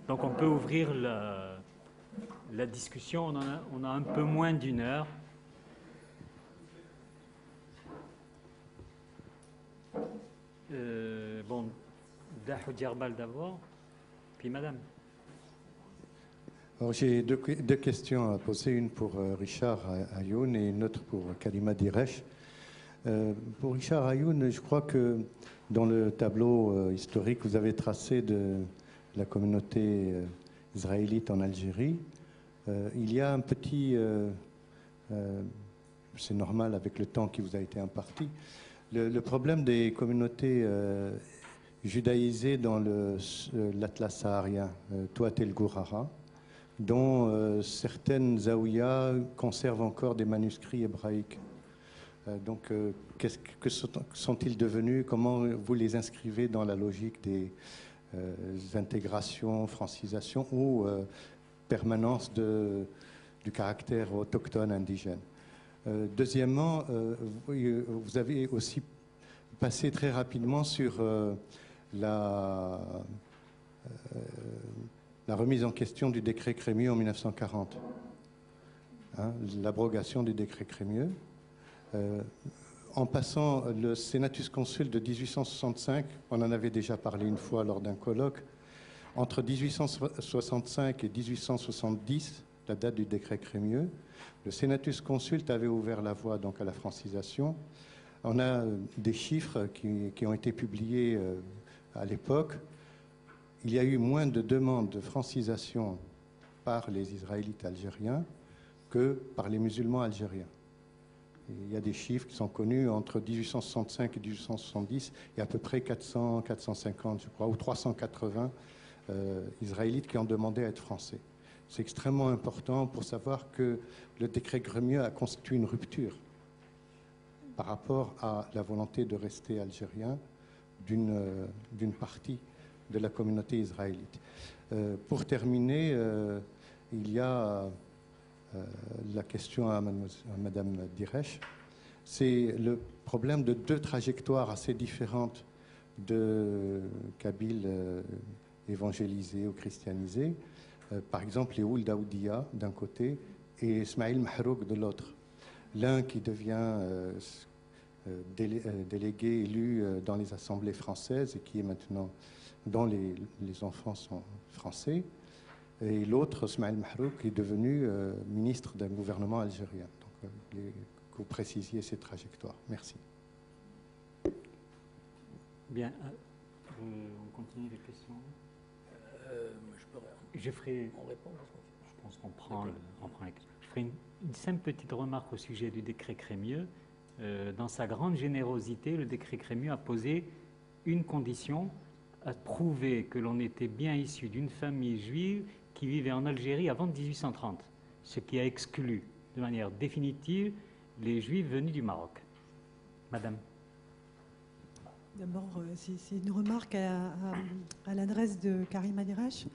Donc on peut ouvrir la discussion. On a un peu moins d'une heure. Bon, Dahou Djerbal d'abord, puis Madame. J'ai deux questions à poser, une pour Richard Ayoun et une autre pour Kalima Diresh. Pour Richard Ayoun, je crois que dans le tableau historique que vous avez tracé de la communauté israélite en Algérie, il y a un petit, c'est normal avec le temps qui vous a été imparti, le problème des communautés judaïsées dans l'Atlas saharien, Touat el Gourara, dont certaines zaouïas conservent encore des manuscrits hébraïques. Donc, que sont-ils devenus? Comment vous les inscrivez dans la logique des intégrations, francisations ou permanence du caractère autochtone indigène? Deuxièmement, vous avez aussi passé très rapidement sur la remise en question du décret Crémieux en 1940, hein, l'abrogation du décret Crémieux. En passant le Senatus Consul de 1865, on en avait déjà parlé une fois lors d'un colloque, entre 1865 et 1870, la date du décret Crémieux, le Senatus Consult avait ouvert la voie donc à la francisation. On a des chiffres qui ont été publiés à l'époque. Il y a eu moins de demandes de francisation par les Israélites algériens que par les musulmans algériens. Il y a des chiffres qui sont connus entre 1865 et 1870, il y a à peu près 400, 450, je crois, ou 380 Israélites qui ont demandé à être français. C'est extrêmement important pour savoir que le décret Crémieux a constitué une rupture par rapport à la volonté de rester algérien d'une partie de la communauté israélite. Pour terminer, il y a la question à Madame Diresh. C'est le problème de deux trajectoires assez différentes de Kabyles évangélisés ou christianisés. Par exemple, les Ould Daoudia d'un côté et Ismaïl Mahrouk de l'autre. L'un qui devient délégué élu dans les assemblées françaises et qui est maintenant, dont les enfants sont français, et l'autre, Ismaïl Mahrouk, qui est devenu ministre d'un gouvernement algérien. Donc, que vous précisiez ces trajectoires. Merci. Bien. On continue les questions. Je ferai. Je pense qu'on prend les questions. Je ferai une simple petite remarque au sujet du décret Crémieux. Dans sa grande générosité, le décret Crémieux a posé une condition, à prouver que l'on était bien issu d'une famille juive qui vivait en Algérie avant 1830, ce qui a exclu de manière définitive les Juifs venus du Maroc. Madame. D'abord, c'est une remarque à l'adresse de Karima Diresh,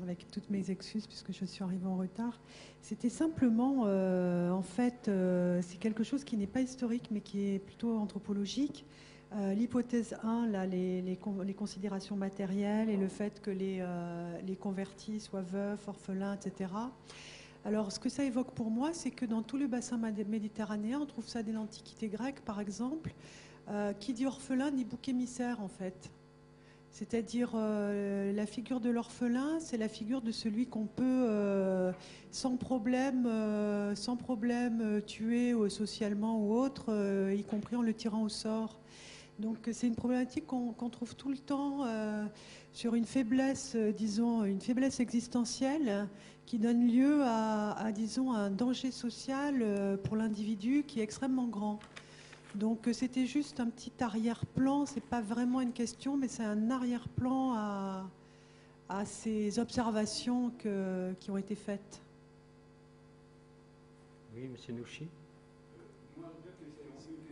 avec toutes mes excuses puisque je suis arrivée en retard. C'était simplement, en fait, c'est quelque chose qui n'est pas historique mais qui est plutôt anthropologique. L'hypothèse 1, là, les considérations matérielles et le fait que les convertis soient veufs, orphelins, etc. Alors, ce que ça évoque pour moi, c'est que dans tout le bassin méditerranéen, on trouve ça dès l'Antiquité grecque, par exemple, qui dit orphelin dit bouc émissaire, en fait. C'est-à-dire, la figure de l'orphelin, c'est la figure de celui qu'on peut, sans problème tuer socialement ou autre, y compris en le tirant au sort. Donc c'est une problématique qu'on trouve tout le temps sur une faiblesse, disons, une faiblesse existentielle qui donne lieu à disons, un danger social pour l'individu qui est extrêmement grand. Donc c'était juste un petit arrière-plan, c'est pas vraiment une question, mais c'est un arrière-plan à ces observations qui ont été faites. Oui, Monsieur Nouchi.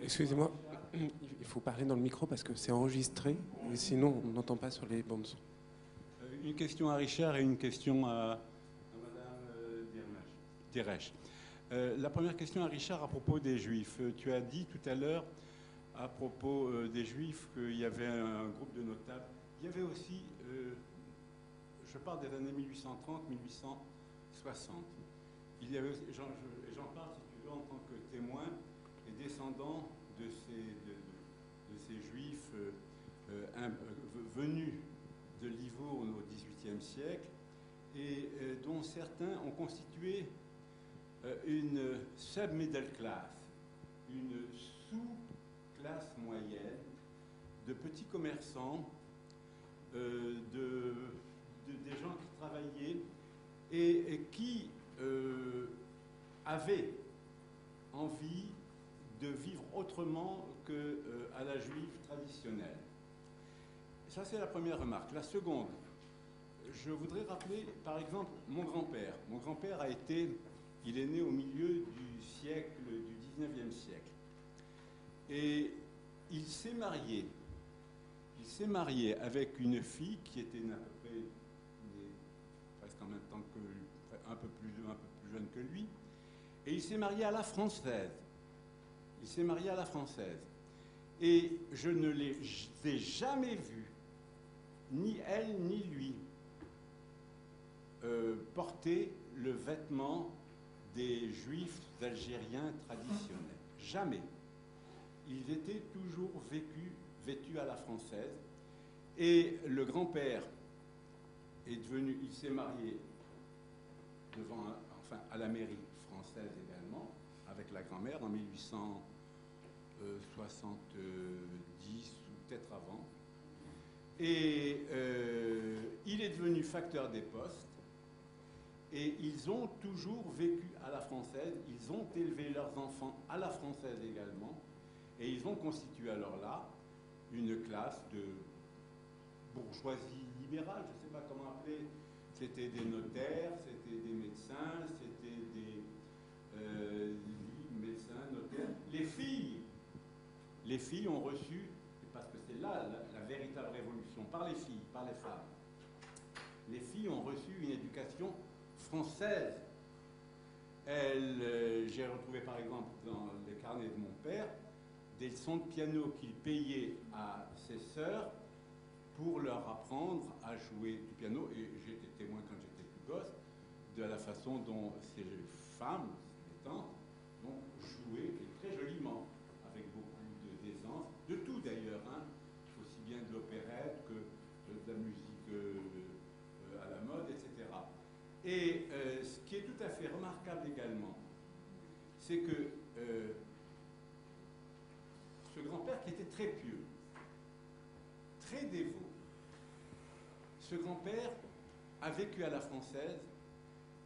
Excusez-moi, il faut parler dans le micro parce que c'est enregistré, et sinon on n'entend pas sur les bandes son. Une question à Richard et une question à Madame Diresh. La première question à Richard à propos des Juifs. Tu as dit tout à l'heure à propos des Juifs qu'il y avait un groupe de notables. Il y avait aussi, je parle des années 1830-1860. Il y avait, j'en parle, si tu veux, en tant que témoin, les descendants de ces juifs venus de Livourne au XVIIIe siècle et dont certains ont constitué une sub-middle class, une sous-classe moyenne de petits commerçants, des gens qui travaillaient et qui avaient envie de vivre autrement qu'à la juive traditionnelle. Ça, c'est la première remarque. La seconde, je voudrais rappeler, par exemple, mon grand-père. Mon grand-père il est né au milieu du siècle, du 19e siècle. Et il s'est marié. Il s'est marié avec une fille qui était à peu près presque en même temps que un peu plus jeune que lui. Et il s'est marié à la française. Il s'est marié à la française. Et je ne les ai jamais vus, ni elle ni lui, porter le vêtement des juifs algériens traditionnels. Jamais. Ils étaient toujours vêtus à la française. Et le grand-père il s'est marié à la mairie française également, avec la grand-mère en 1870 ou peut-être avant. Et il est devenu facteur des postes. Et ils ont toujours vécu à la française, ils ont élevé leurs enfants à la française également, et ils ont constitué alors là une classe de bourgeoisie libérale, je ne sais pas comment appeler. C'était des notaires, c'était des médecins, c'était des médecins, notaires. Les filles ont reçu, parce que c'est là la véritable révolution, par les filles, par les femmes. Les filles ont reçu une éducation française. J'ai retrouvé par exemple dans les carnets de mon père des leçons de piano qu'il payait à ses sœurs pour leur apprendre à jouer du piano. Et j'étais témoin quand j'étais plus gosse de la façon dont ces femmes, ces tantes, ont joué, et très joliment, avec beaucoup d'aisance, de tout d'ailleurs, hein, aussi bien de l'opérette que de la musique à la mode, etc. Et ce qui est tout à fait remarquable également, c'est que ce grand-père qui était très pieux, très dévot, ce grand-père a vécu à la française,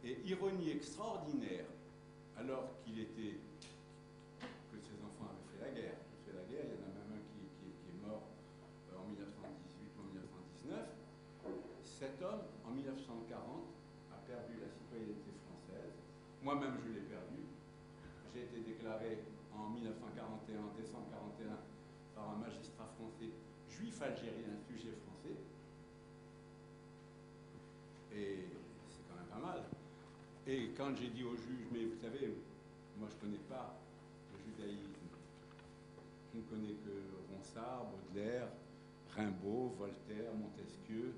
et ironie extraordinaire, alors que ses enfants avaient fait la guerre. Il y en a même un qui est mort en 1918 ou en 1919. Cet homme, en 1940, a perdu la citoyenneté française. Moi-même, je l'ai perdu. J'ai été déclaré en 1941, en décembre 1941, par un magistrat français, juif algérien, sujet français. Et c'est quand même pas mal. Et quand j'ai dit au juge, mais vous savez, moi je ne connais pas le judaïsme. Je ne connais que Ronsard, Baudelaire, Rimbaud, Voltaire, Montesquieu,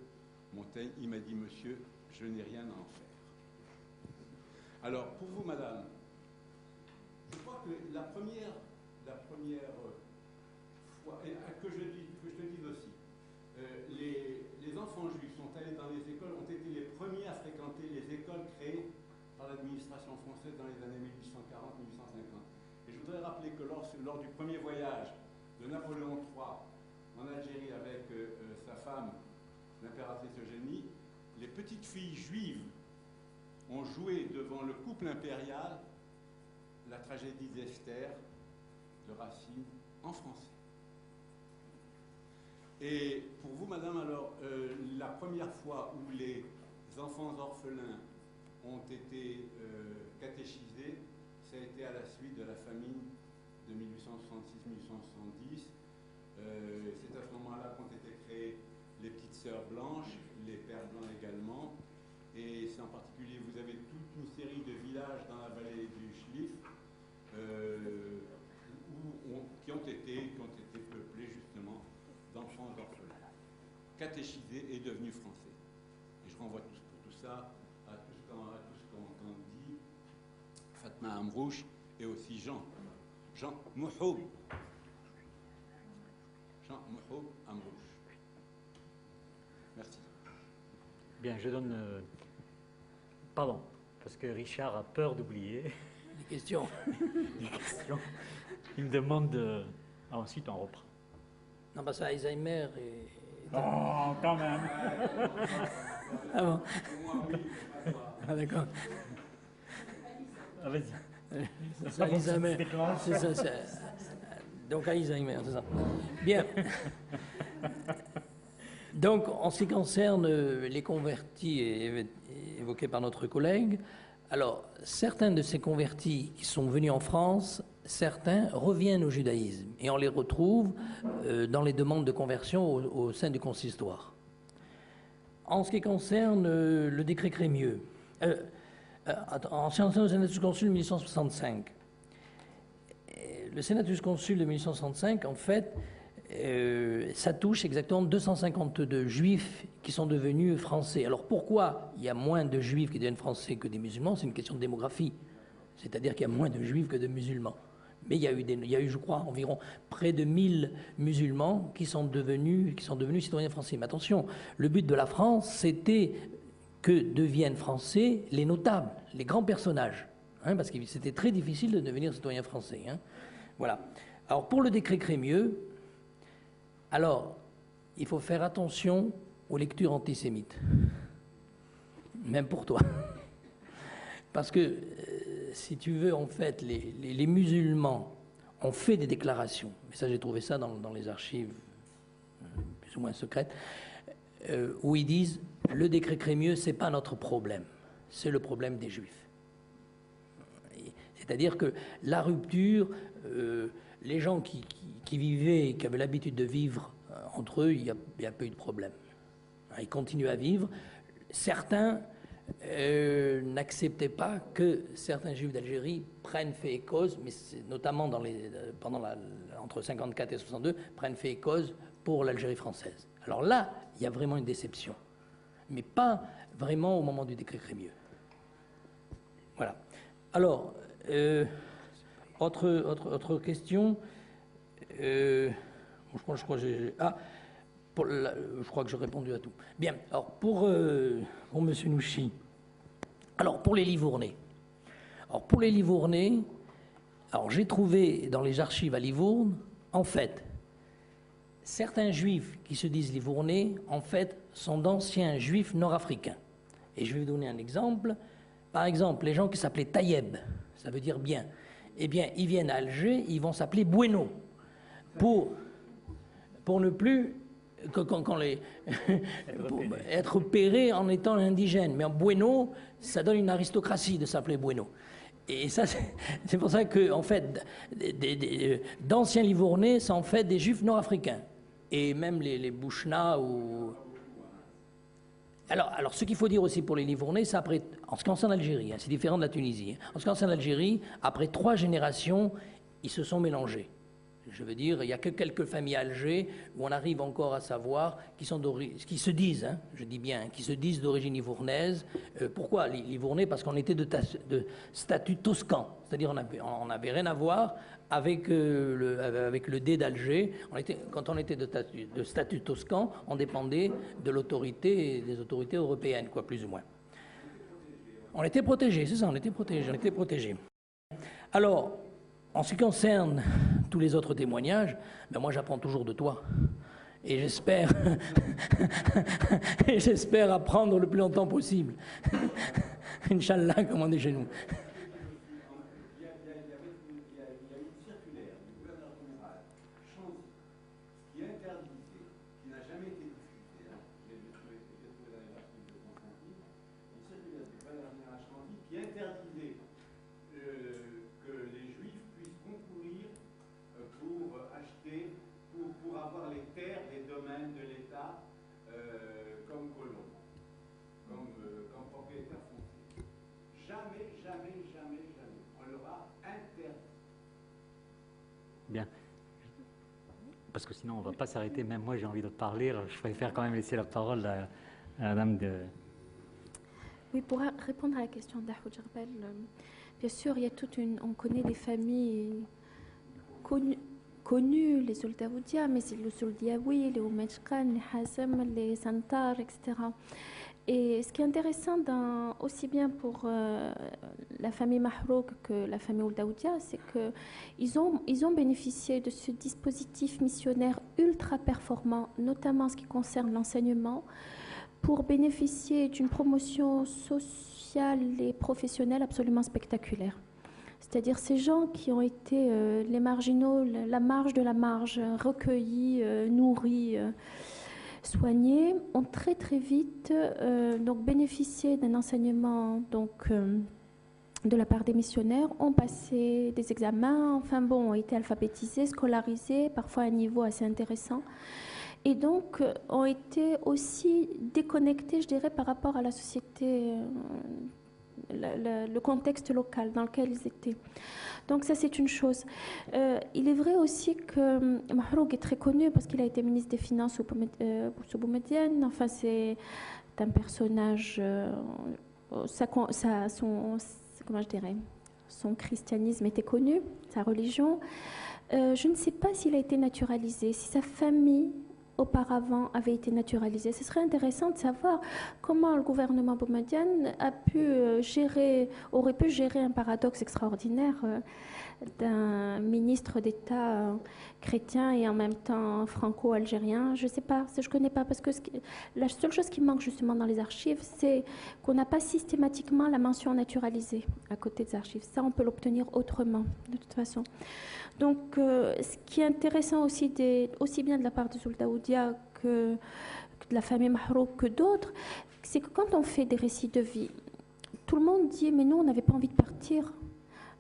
Montaigne. Il m'a dit, monsieur, je n'ai rien à en faire. Alors, pour vous, madame, je crois que la première fois, et que je te dise aussi, les enfants juifs sont allés dans les écoles, ont été les premiers à fréquenter les écoles créées par l'administration française dans les années 1840-1850. Et je voudrais rappeler que lors du premier voyage de Napoléon III en Algérie avec sa femme, l'impératrice Eugénie, les petites filles juives ont joué devant le couple impérial la tragédie d'Esther de Racine en français. Et pour vous, madame, alors, la première fois où les enfants orphelins ont été catéchisés, ça a été à la suite de la famine de 1866-1870. C'est à ce moment-là qu'ont été créées les petites sœurs blanches, les pères blancs également. Et c'est en particulier, vous avez toute une série de villages dans la vallée du Schliff qui ont été peuplés justement d'enfants orphelins, catéchisés et devenus français. Et je je renvoie pour tout ça à tout ce qu'on dit, Fatma Amrouche et aussi Jean Mouhoub. Jean Mouhoub Amrouche. Merci. Bien, je donne... pardon, parce que Richard a peur d'oublier. Les questions. Les questions. Il me demande de... Ah, ensuite, on reprend. Non, bah ça, Alzheimer et... Oh, quand même. Ah bon. Ah d'accord. Ah, vas-y. C'est Alzheimer. C'est ça, donc Alzheimer, c'est ça. Bien. Donc, en ce qui concerne les convertis évoqués par notre collègue, alors, certains de ces convertis qui sont venus en France, certains reviennent au judaïsme et on les retrouve dans les demandes de conversion au sein du consistoire. En ce qui concerne le décret Crémieux, en ce qui concerne le Senatus Consul de 1865, le Senatus Consul de 1865, en fait, ça touche exactement 252 juifs qui sont devenus français. Alors pourquoi il y a moins de juifs qui deviennent français que des musulmans? C'est une question de démographie. C'est-à-dire qu'il y a moins de juifs que de musulmans. Mais il y a eu, je crois, environ près de 1000 musulmans qui sont devenus citoyens français. Mais attention, le but de la France, c'était que deviennent français les notables, les grands personnages. Hein, parce que c'était très difficile de devenir citoyen français. Hein. Voilà. Alors pour le décret Crémieux, alors, il faut faire attention aux lectures antisémites, même pour toi. Parce que, si tu veux, en fait, les musulmans ont fait des déclarations, mais ça j'ai trouvé ça dans les archives plus ou moins secrètes, où ils disent « le décret Crémieux, ce n'est pas notre problème, c'est le problème des Juifs ». C'est-à-dire que la rupture... les gens qui vivaient, qui avaient l'habitude de vivre entre eux, il n'y a pas eu de problème. Ils continuent à vivre. Certains n'acceptaient pas que certains juifs d'Algérie prennent fait et cause, mais notamment entre 54 et 62, prennent fait et cause pour l'Algérie française. Alors là, il y a vraiment une déception, mais pas vraiment au moment du décret Crémieux. Voilà. Alors... Autre question. Je crois que j'ai répondu à tout. Bien. Alors pour M. Nouchi. Alors pour les Livournais. Alors pour les Livournais, alors j'ai trouvé dans les archives à Livourne, en fait, certains juifs qui se disent Livournais, en fait, sont d'anciens juifs nord-africains. Et je vais vous donner un exemple. Par exemple, les gens qui s'appelaient Taïeb, ça veut dire bien. Eh bien, ils viennent à Alger, ils vont s'appeler Bueno, pour ne plus pour être péré en étant indigène. Mais en Bueno, ça donne une aristocratie de s'appeler Bueno. Et ça, c'est pour ça que, en fait, d'anciens Livournais sont en fait des juifs nord-africains. Et même les Bouchna ou... Alors, ce qu'il faut dire aussi pour les Livournais, c'est après, en ce qui concerne l'Algérie, c'est différent de la Tunisie. En ce qui concerne l'Algérie, après 3 générations, ils se sont mélangés. Je veux dire, il n'y a que quelques familles à Alger où on arrive encore à savoir qui se disent, hein, je dis bien, qui se disent d'origine livournaise. Pourquoi Livournais? Parce qu'on était de statut toscan, c'est-à-dire on n'avait rien à voir avec le dé d'Alger. Quand on était de statut toscan, on dépendait de l'autorité, des autorités européennes, quoi, plus ou moins. On était protégés, c'est ça, on était protégés. Alors, en ce qui concerne tous les autres témoignages, ben moi j'apprends toujours de toi. Et j'espère apprendre le plus longtemps possible. Inch'Allah, comme on dit chez nous. Bien. Parce que sinon, on ne va pas s'arrêter. Même moi, j'ai envie de parler. Je préfère quand même laisser la parole à Madame Oui, pour répondre à la question d'Ahou Djerbel, bien sûr, il y a on connaît des familles connues, les Soldaoudia, mais c'est les Soldiaoui, les Oumechkan, les Hazem, les Santar, etc. Et ce qui est intéressant, aussi bien pour la famille Mahrouk que la famille Ouldaoudia, c'est qu'ils ont bénéficié de ce dispositif missionnaire ultra performant, notamment en ce qui concerne l'enseignement, pour bénéficier d'une promotion sociale et professionnelle absolument spectaculaire. C'est-à-dire ces gens qui ont été les marginaux, la marge de la marge, recueillis, nourris, soignés, ont très très vite donc bénéficié d'un enseignement de la part des missionnaires, ont passé des examens, enfin bon, ont été alphabétisés, scolarisés, parfois à un niveau assez intéressant, et donc ont été aussi déconnectés, je dirais, par rapport à la société, le contexte local dans lequel ils étaient. Donc ça, c'est une chose. Il est vrai aussi que Mahrouk est très connu parce qu'il a été ministre des Finances au Boumedienne. Enfin, c'est un personnage... comment je dirais, son christianisme était connu, sa religion. Je ne sais pas s'il a été naturalisé, si sa famille auparavant avait été naturalisée. Ce serait intéressant de savoir comment le gouvernement boumedienne aurait pu gérer un paradoxe extraordinaire d'un ministre d'État chrétien et en même temps franco-algérien. Je ne sais pas, je ne connais pas, parce que la seule chose qui manque justement dans les archives, c'est qu'on n'a pas systématiquement la mention naturalisée à côté des archives. Ça, on peut l'obtenir autrement, de toute façon. Donc, ce qui est intéressant aussi bien de la part de Soldaoudia que de la famille Mahrouk que d'autres, c'est que quand on fait des récits de vie, tout le monde dit « mais nous, on n'avait pas envie de partir ».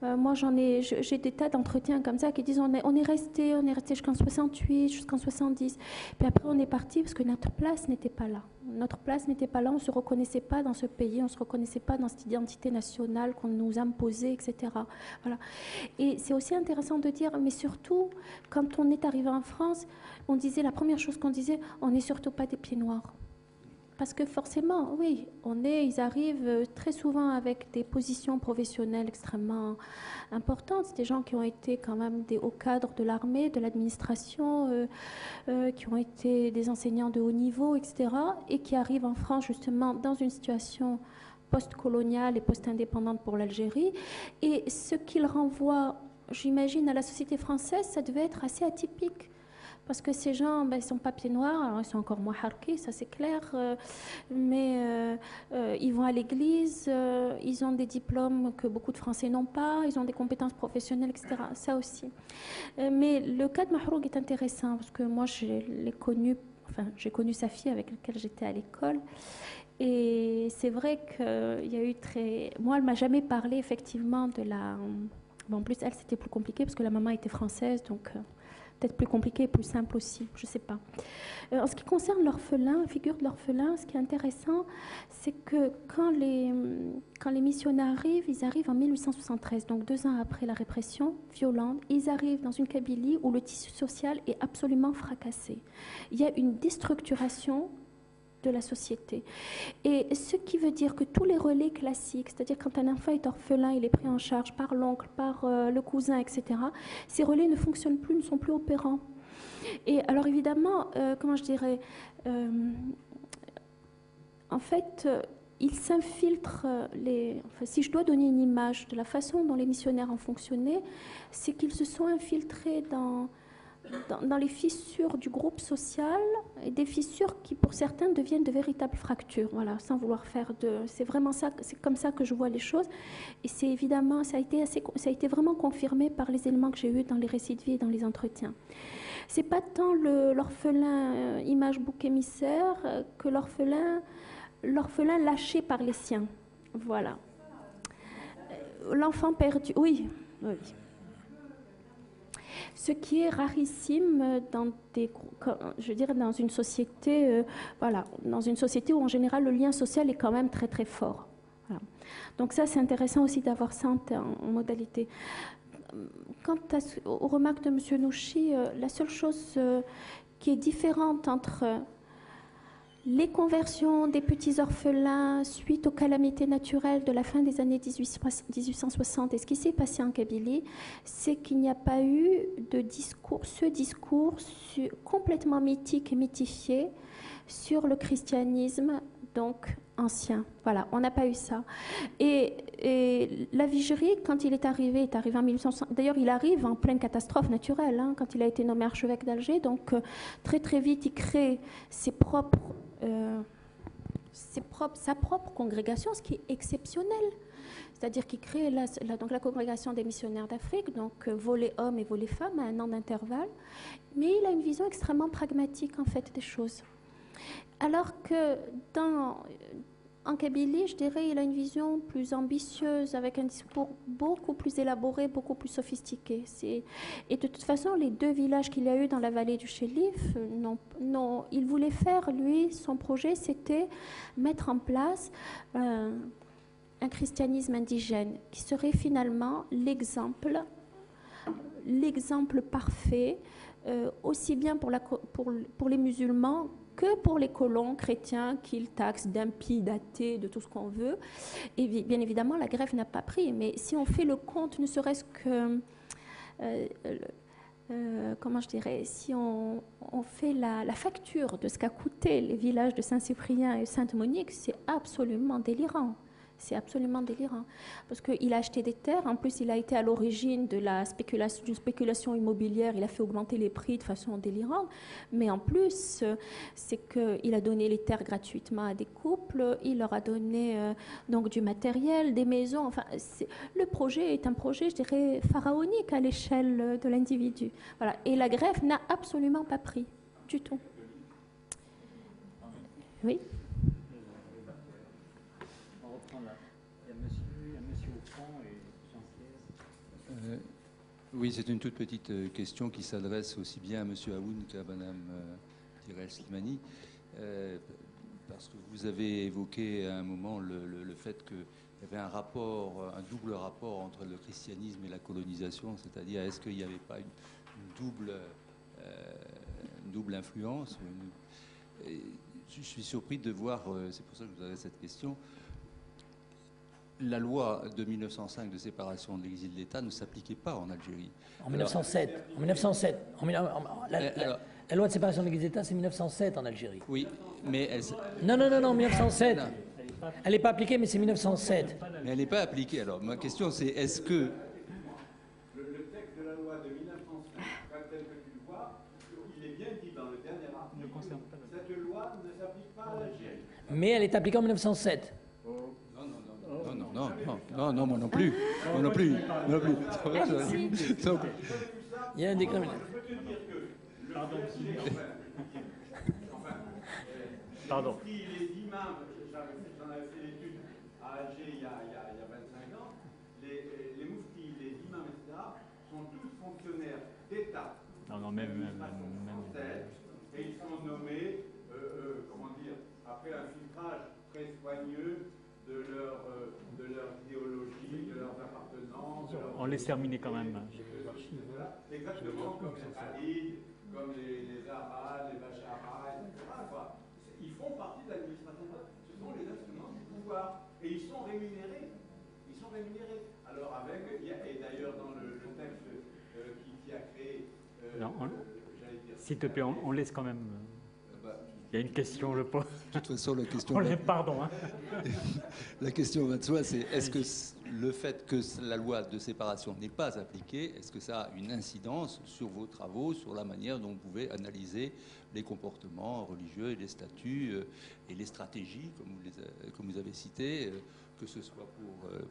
Moi, j'ai des tas d'entretiens comme ça qui disent on est resté jusqu'en 68, jusqu'en 70. Puis après, on est parti parce que notre place n'était pas là. Notre place n'était pas là, on ne se reconnaissait pas dans ce pays, on ne se reconnaissait pas dans cette identité nationale qu'on nous imposait, etc. Voilà. Et c'est aussi intéressant de dire, mais surtout, quand on est arrivé en France, la première chose qu'on disait, on n'est surtout pas des pieds noirs. Parce que forcément, oui, ils arrivent très souvent avec des positions professionnelles extrêmement importantes. C'est des gens qui ont été quand même des hauts cadres de l'armée, de l'administration, qui ont été des enseignants de haut niveau, etc. Et qui arrivent en France justement dans une situation post-coloniale et post-indépendante pour l'Algérie. Et ce qu'ils renvoient, j'imagine, à la société française, ça devait être assez atypique. Parce que ces gens, ils sont pas pieds noirs, alors ils sont encore moins harkis, ça c'est clair, mais ils vont à l'église, ils ont des diplômes que beaucoup de Français n'ont pas, ils ont des compétences professionnelles, etc. Ça aussi. Mais le cas de Mahrouk est intéressant, parce que moi j'ai connu sa fille avec laquelle j'étais à l'école. Et c'est vrai qu'il y a eu Moi, elle m'a jamais parlé effectivement de la... Bon, en plus, elle, c'était plus compliqué, parce que la maman était française, donc... peut-être plus compliqué, plus simple aussi, je ne sais pas. En ce qui concerne l'orphelin, la figure de l'orphelin, ce qui est intéressant, c'est que quand les missionnaires arrivent, ils arrivent en 1873, donc 2 ans après la répression violente, ils arrivent dans une Kabylie où le tissu social est absolument fracassé. Il y a une déstructuration de la société. Et ce qui veut dire que tous les relais classiques, c'est-à-dire quand un enfant est orphelin, il est pris en charge par l'oncle, par le cousin, etc., ces relais ne fonctionnent plus, ne sont plus opérants. Et alors évidemment, comment je dirais, en fait, ils s'infiltrent, si je dois donner une image de la façon dont les missionnaires ont fonctionné, c'est qu'ils se sont infiltrés dans les fissures du groupe social, et des fissures qui pour certains deviennent de véritables fractures, voilà, sans vouloir faire c'est vraiment ça, c'est comme ça que je vois les choses, et c'est évidemment, ça a été vraiment confirmé par les éléments que j'ai eus dans les récits de vie et dans les entretiens. C'est pas tant l'orphelin image bouc émissaire que l'orphelin lâché par les siens, voilà. L'enfant perdu, oui. Ce qui est rarissime dans dans une société, dans une société où en général le lien social est quand même très très fort. Voilà. Donc ça, c'est intéressant aussi d'avoir ça en modalité. Quant aux remarques de M. Nouchi, la seule chose qui est différente entre Les conversions des petits orphelins suite aux calamités naturelles de la fin des années 1860 et ce qui s'est passé en Kabylie, c'est qu'il n'y a pas eu de discours, complètement mythique et mythifié sur le christianisme donc ancien. Voilà, on n'a pas eu ça. Et la Vigerie, quand il est arrivé en 1860. D'ailleurs, il arrive en pleine catastrophe naturelle, hein, quand il a été nommé archevêque d'Alger. Donc, très très vite, il crée sa propre congrégation, ce qui est exceptionnel. C'est-à-dire qu'il crée donc la congrégation des missionnaires d'Afrique, donc volet hommes et volet femmes, à un an d'intervalle. Mais il a une vision extrêmement pragmatique, en fait, des choses. Alors que en Kabylie, je dirais, il a une vision plus ambitieuse, avec un discours beaucoup plus élaboré, beaucoup plus sophistiqué. Et de toute façon, les 2 villages qu'il y a eu dans la vallée du Chélif, non, il voulait faire, lui, son projet, c'était mettre en place un christianisme indigène, qui serait finalement l'exemple parfait, aussi bien pour les musulmans que pour les colons chrétiens qu'ils taxent d'impies, d'athées, de tout ce qu'on veut. Et bien évidemment, la grève n'a pas pris. Mais si on fait le compte, ne serait-ce que... comment je dirais, si on fait la facture de ce qu'a coûté les villages de Saint-Cyprien et Sainte-Monique, c'est absolument délirant. C'est absolument délirant. Parce qu'il a acheté des terres, en plus il a été à l'origine d'une spéculation immobilière, il a fait augmenter les prix de façon délirante, mais en plus, c'est qu'il a donné les terres gratuitement à des couples, il leur a donné donc du matériel, des maisons, enfin, le projet est un projet, je dirais, pharaonique à l'échelle de l'individu. Voilà. Et la grève n'a absolument pas pris, du tout. Oui. Oui, c'est une toute petite question qui s'adresse aussi bien à M. Aoun qu'à Mme Tirel Slimani, parce que vous avez évoqué à un moment le fait qu'il y avait un double rapport entre le christianisme et la colonisation, c'est-à-dire est-ce qu'il n'y avait pas une double influence. Je suis surpris de voir, c'est pour ça que je vous adresse cette question, la loi de 1905 de séparation de l'Église et de l'État ne s'appliquait pas en Algérie. En 1907. La loi de séparation de l'Église et de l'État, c'est 1907 en Algérie. Oui, mais elle... Non, 1907. Elle n'est pas appliquée, mais c'est 1907. Mais elle n'est pas appliquée. Alors, ma question, c'est est-ce que... Le texte de la loi de 1905, tel que tu le vois, il est bien dit dans le dernier article, cette loi ne s'applique pas à l'Algérie. Mais elle est appliquée en 1907. Non, moi non plus. Moi non plus. Il y a un décret. Je peux te dire que Pardon. Les imams, j'en avais fait l'étude à Alger il y a 25 ans, les mouftis, les imams, etc., sont tous fonctionnaires d'État. Non, même. Et ils sont nommés, après un filtrage très soigneux de leur idéologie, de leurs appartenances. On laisse terminer quand même. Exactement comme les Khalid, comme les Arabes, les Bachara, etc. Ils font partie de l'administration. Ce sont les instruments du pouvoir. Et ils sont rémunérés. Alors et d'ailleurs dans le texte qui a créé... S'il te plaît, on laisse quand même... Il y a une question, je pense. De toute façon, la question... Pardon. Hein. La question va de soi, c'est est-ce que le fait que la loi de séparation n'est pas appliquée, est-ce que ça a une incidence sur vos travaux, sur la manière dont vous pouvez analyser les comportements religieux et les statuts et les stratégies, comme vous avez cité, que ce soit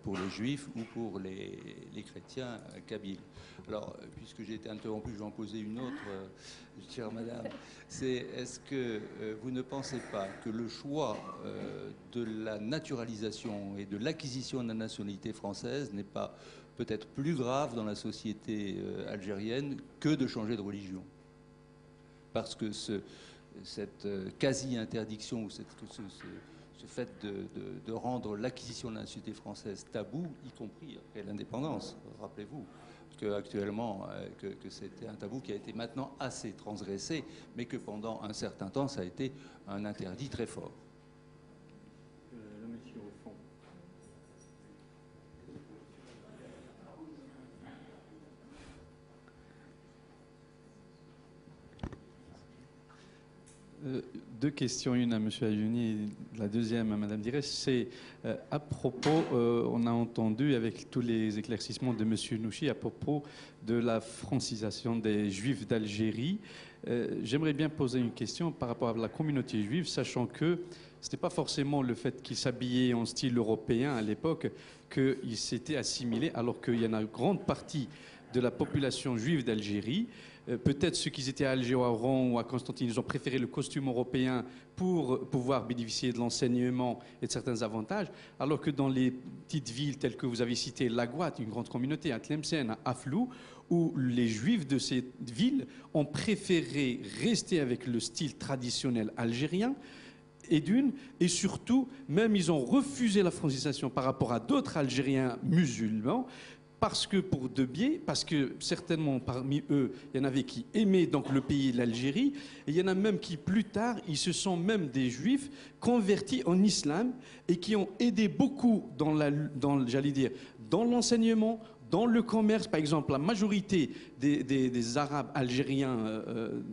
pour les juifs ou pour les chrétiens kabyles. Alors, puisque j'ai été interrompu, je vais en poser une autre, chère madame. C'est est-ce que vous ne pensez pas que le choix de la naturalisation et de l'acquisition de la nationalité française n'est pas peut-être plus grave dans la société algérienne que de changer de religion? Parce que cette quasi-interdiction ou ce fait de rendre l'acquisition de la nationalité française tabou, y compris après l'indépendance, rappelez-vous. Qu'actuellement, que c'était un tabou qui a été maintenant assez transgressé, mais que pendant un certain temps, ça a été un interdit très fort. Le monsieur au fond. Deux questions, une à M. Ayouni et la deuxième à Mme Dirèche. C'est à propos, on a entendu avec tous les éclaircissements de M. Nouchi à propos de la francisation des Juifs d'Algérie. J'aimerais bien poser une question par rapport à la communauté juive, sachant que ce n'était pas forcément le fait qu'ils s'habillaient en style européen à l'époque qu'ils s'étaient assimilés, alors qu'il y en a une grande partie de la population juive d'Algérie. Peut-être ceux qui étaient à Alger ou à Oran ou à Constantine, ils ont préféré le costume européen pour pouvoir bénéficier de l'enseignement et de certains avantages, alors que dans les petites villes telles que vous avez citées, La Gouate, une grande communauté, à Tlemcen, à Aflou, où les juifs de ces villes ont préféré rester avec le style traditionnel algérien, et surtout, même ils ont refusé la francisation par rapport à d'autres Algériens musulmans, parce que pour deux biais, parce que certainement parmi eux, il y en avait qui aimaient donc le pays, l'Algérie, et il y en a même qui plus tard, ils se sont même des juifs convertis en islam et qui ont aidé beaucoup dans l'enseignement, dans le commerce. Par exemple, la majorité des Arabes algériens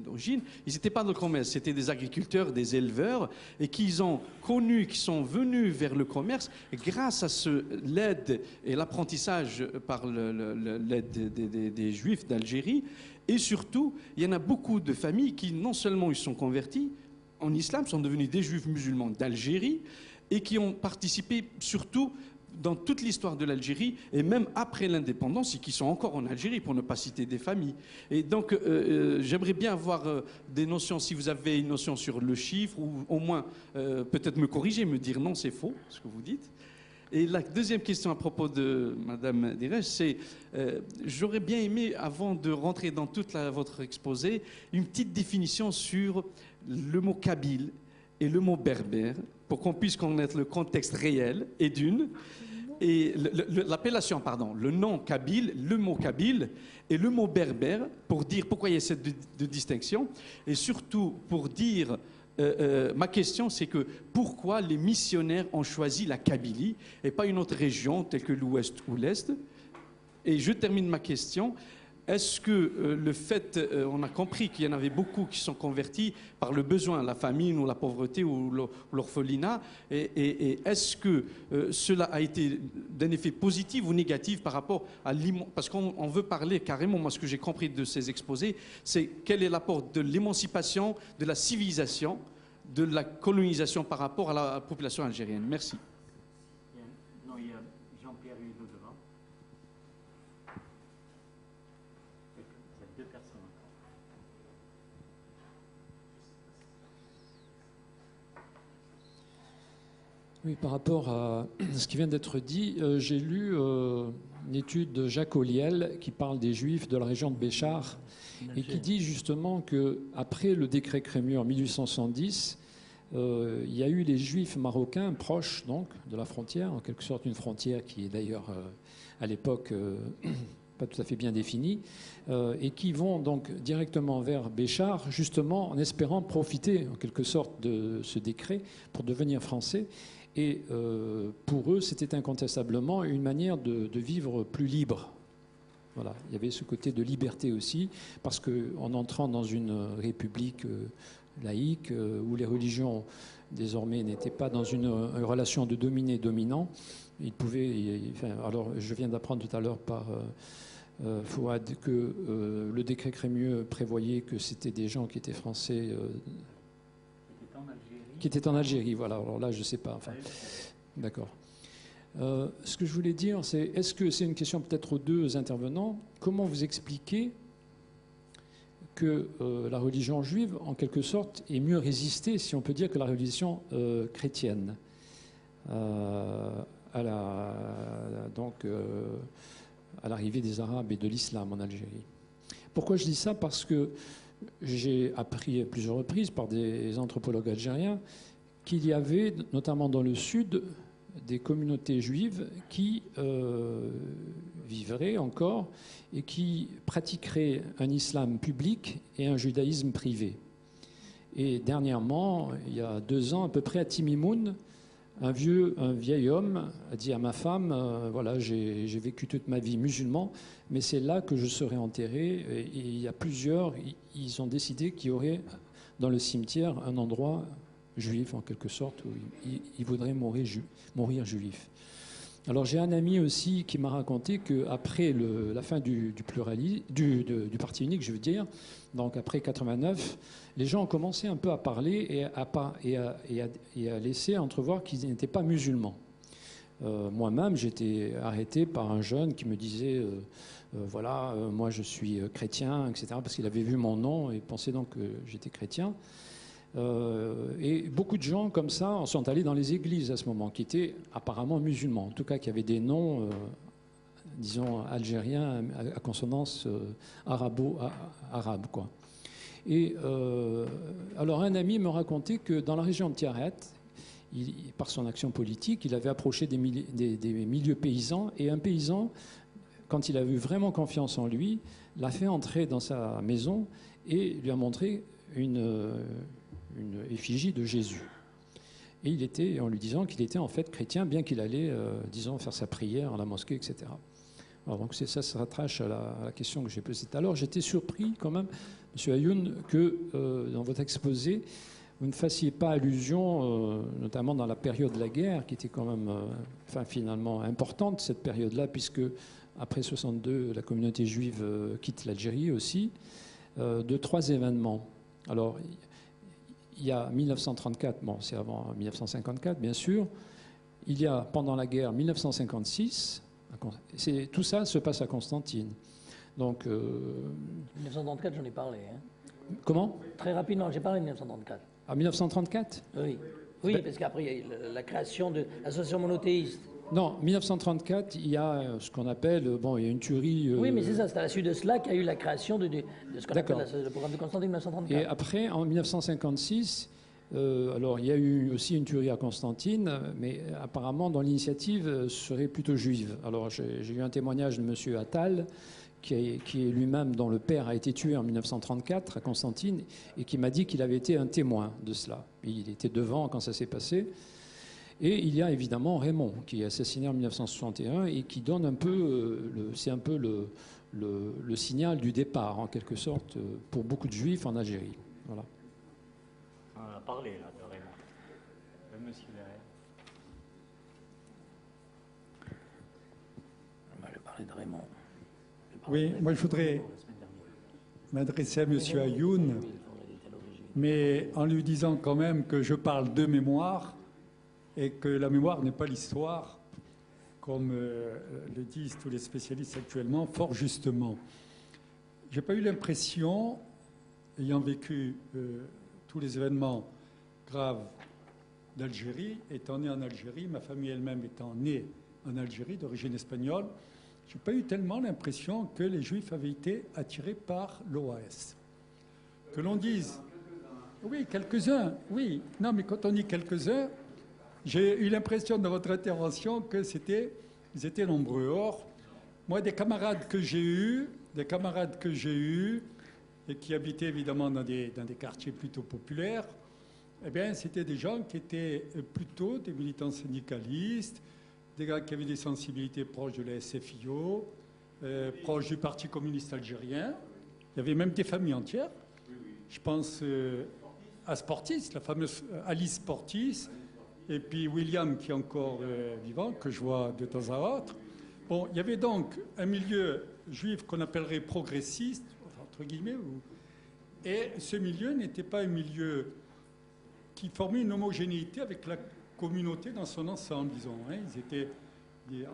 d'origine, ils n'étaient pas dans le commerce, c'était des agriculteurs, des éleveurs, et qu'ils ont connu, qui sont venus vers le commerce grâce à l'aide et l'apprentissage par l'aide des Juifs d'Algérie. Et surtout, il y en a beaucoup de familles qui non seulement ils sont convertis en islam, sont devenus des Juifs musulmans d'Algérie, et qui ont participé surtout dans toute l'histoire de l'Algérie, et même après l'indépendance, et qui sont encore en Algérie, pour ne pas citer des familles. Et donc, j'aimerais bien avoir des notions, si vous avez une notion sur le chiffre, ou au moins peut-être me corriger, me dire non, c'est faux, ce que vous dites. Et la deuxième question à propos de Mme Dirèche, c'est j'aurais bien aimé, avant de rentrer dans toute votre exposé, une petite définition sur le mot kabyle et le mot berbère, pour qu'on puisse connaître le contexte réel, et l'appellation, pardon, le nom kabyle, le mot kabyle et le mot berbère, pour dire pourquoi il y a cette distinction, et surtout pour dire, ma question c'est que pourquoi les missionnaires ont choisi la Kabylie et pas une autre région telle que l'Ouest ou l'Est. Et je termine ma question. Est-ce que le fait, on a compris qu'il y en avait beaucoup qui sont convertis par le besoin, la famine ou la pauvreté ou l'orphelinat, et est-ce que cela a été d'un effet positif ou négatif par rapport à parce qu'on veut parler carrément, moi ce que j'ai compris de ces exposés, c'est quel est l'apport de l'émancipation, de la civilisation, de la colonisation par rapport à la population algérienne. Merci. Non, il y a Jean-Pierre Hugo devant. Deux personnes. Oui, par rapport à ce qui vient d'être dit, j'ai lu une étude de Jacques Olliel qui parle des Juifs de la région de Béchar et qui dit justement qu'après le décret Crémieux en 1870, il y a eu les Juifs marocains proches donc, de la frontière, en quelque sorte une frontière qui est d'ailleurs à l'époque pas tout à fait bien définie, et qui vont donc directement vers Béchar, justement en espérant profiter en quelque sorte de ce décret pour devenir français. Et pour eux, c'était incontestablement une manière de vivre plus libre. Voilà. Il y avait ce côté de liberté aussi, parce qu'en entrant dans une république laïque, où les religions désormais n'étaient pas dans une relation de dominé-dominant, ils pouvaient... alors, je viens d'apprendre tout à l'heure par... Fouad, que le décret Crémieux prévoyait que c'était des gens qui étaient français, qui étaient en Algérie. Voilà, alors là, je ne sais pas. Enfin, d'accord. Ce que je voulais dire, c'est, est-ce que c'est une question peut-être aux deux intervenants, comment vous expliquez que la religion juive, en quelque sorte, est mieux résistée, si on peut dire, que la religion chrétienne à l'arrivée des Arabes et de l'islam en Algérie. Pourquoi je dis ça? Parce que j'ai appris à plusieurs reprises par des anthropologues algériens qu'il y avait, notamment dans le sud, des communautés juives qui vivraient encore et qui pratiqueraient un islam public et un judaïsme privé. Et dernièrement, il y a 2 ans à peu près, à Timimoun, un vieil homme a dit à ma femme, voilà, j'ai vécu toute ma vie musulman, mais c'est là que je serai enterré. Et il y a plusieurs, ils ont décidé qu'il y aurait dans le cimetière un endroit juif, en quelque sorte, où ils voudraient mourir juif. Alors j'ai un ami aussi qui m'a raconté qu'après la fin du parti unique, je veux dire, donc après 89, les gens ont commencé un peu à parler et à laisser entrevoir qu'ils n'étaient pas musulmans. Moi-même, j'étais arrêté par un jeune qui me disait voilà, moi je suis chrétien, etc., parce qu'il avait vu mon nom et pensait donc que j'étais chrétien. Et beaucoup de gens comme ça sont allés dans les églises à ce moment, qui étaient apparemment musulmans, en tout cas qui avaient des noms, disons, algériens à consonance arabo-arabe, quoi. Et alors un ami me racontait que dans la région de Tiaret, par son action politique, il avait approché des milieux paysans, et un paysan, quand il a eu vraiment confiance en lui, l'a fait entrer dans sa maison et lui a montré une effigie de Jésus. Et en lui disant qu'il était en fait chrétien, bien qu'il allait, disons, faire sa prière à la mosquée, etc. Alors donc ça se rattache à la question que j'ai posée tout à l'heure. J'étais surpris quand même, M. Ayoun, que dans votre exposé, vous ne fassiez pas allusion, notamment dans la période de la guerre, qui était quand même, finalement importante, cette période-là, puisque après 62, la communauté juive quitte l'Algérie aussi, de 3 événements. Alors, il y a 1934, bon, c'est avant 1954, bien sûr. Il y a, pendant la guerre, 1956. Tout ça se passe à Constantine. Donc, 1934, j'en ai parlé. Hein. Comment ? Très rapidement, j'ai parlé de 1934. À 1934 ? Oui. Oui, parce qu'après, il y a eu la création de l'association monothéiste. Non, 1934, il y a ce qu'on appelle, il y a une tuerie... Oui, mais c'est ça, c'est à la suite de cela qu'il y a eu la création de ce qu'on appelle le programme de Constantine 1934. Et après, en 1956, alors il y a eu aussi une tuerie à Constantine, mais apparemment, dans l'initiative, serait plutôt juive. Alors j'ai eu un témoignage de M. Attal, qui est lui-même, dont le père a été tué en 1934 à Constantine, et qui m'a dit qu'il avait été un témoin de cela. Il était devant quand ça s'est passé. Et il y a évidemment Raymond, qui est assassiné en 1961 et qui donne un peu, c'est un peu le signal du départ, en quelque sorte, pour beaucoup de juifs en Algérie. Voilà. On a parlé là de Raymond. Le monsieur derrière. On va parler de Raymond. Oui, moi je voudrais m'adresser à M. Ayoun, mais en lui disant quand même que je parle de mémoire et que la mémoire n'est pas l'histoire, comme le disent tous les spécialistes actuellement, fort justement. Je n'ai pas eu l'impression, ayant vécu tous les événements graves d'Algérie, étant né en Algérie, ma famille elle-même étant née en Algérie, d'origine espagnole, je n'ai pas eu tellement l'impression que les Juifs avaient été attirés par l'OAS. Que l'on dise... Oui, quelques-uns, oui. Non, mais quand on dit quelques-uns, j'ai eu l'impression dans votre intervention que ils étaient nombreux. Or, moi, des camarades que j'ai eus, et qui habitaient évidemment dans des quartiers plutôt populaires, eh bien, c'était des gens qui étaient plutôt des militants syndicalistes, des gars qui avaient des sensibilités proches de la SFIO, proches du Parti communiste algérien. Il y avait même des familles entières. Je pense à Sportis, la fameuse Alice Sportis, et puis William, qui est encore vivant, que je vois de temps à autre. Bon, il y avait donc un milieu juif qu'on appellerait progressiste, entre guillemets, et ce milieu n'était pas un milieu qui formait une homogénéité avec la communauté dans son ensemble, disons. Hein.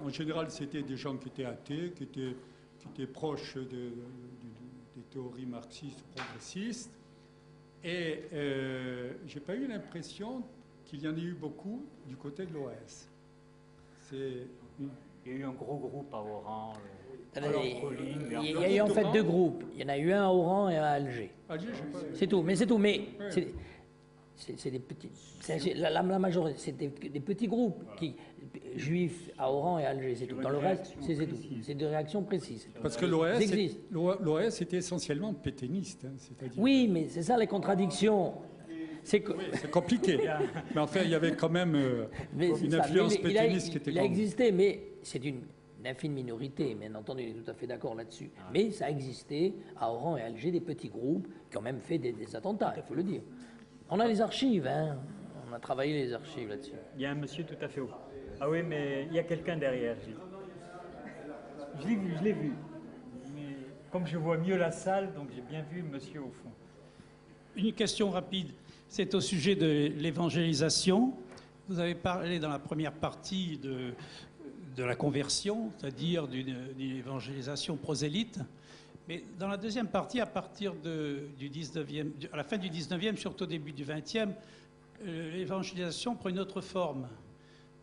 En général, c'était des gens qui étaient athées, qui étaient proches des théories marxistes, progressistes, et je n'ai pas eu l'impression qu'il y en ait eu beaucoup du côté de l'OAS. Il y a eu un gros groupe à Oran. Il y a eu en fait 2 groupes. Il y en a eu un à Oran et un à Alger. Alger, je sais pas. C'est tout. Mais c'est tout. Mais c'est des petits. La majorité, c'est des petits groupes juifs à Oran et à Alger, c'est tout. Dans le reste, c'est des réactions précises. Parce que l'OS était essentiellement pétainiste. Hein, oui, mais c'est ça les contradictions. C'est compliqué. Mais enfin, il y avait quand même une influence pétainiste qui était grande. Il a existé, mais c'est une infime minorité, bien entendu, on est tout à fait d'accord là-dessus. Mais ça a existé à Oran et à Alger, des petits groupes qui ont même fait des attentats, il faut le dire. On a les archives, hein. On a travaillé les archives là-dessus. Il y a un monsieur tout à fait haut. Ah oui, mais il y a quelqu'un derrière, Gilles. Je l'ai vu. Mais comme je vois mieux la salle, donc j'ai bien vu le monsieur au fond. Une question rapide. C'est au sujet de l'évangélisation. Vous avez parlé dans la première partie de la conversion, c'est-à-dire d'une évangélisation prosélyte. Mais dans la deuxième partie, à partir du 19e, à la fin du 19e, surtout au début du 20e, l'évangélisation prend une autre forme.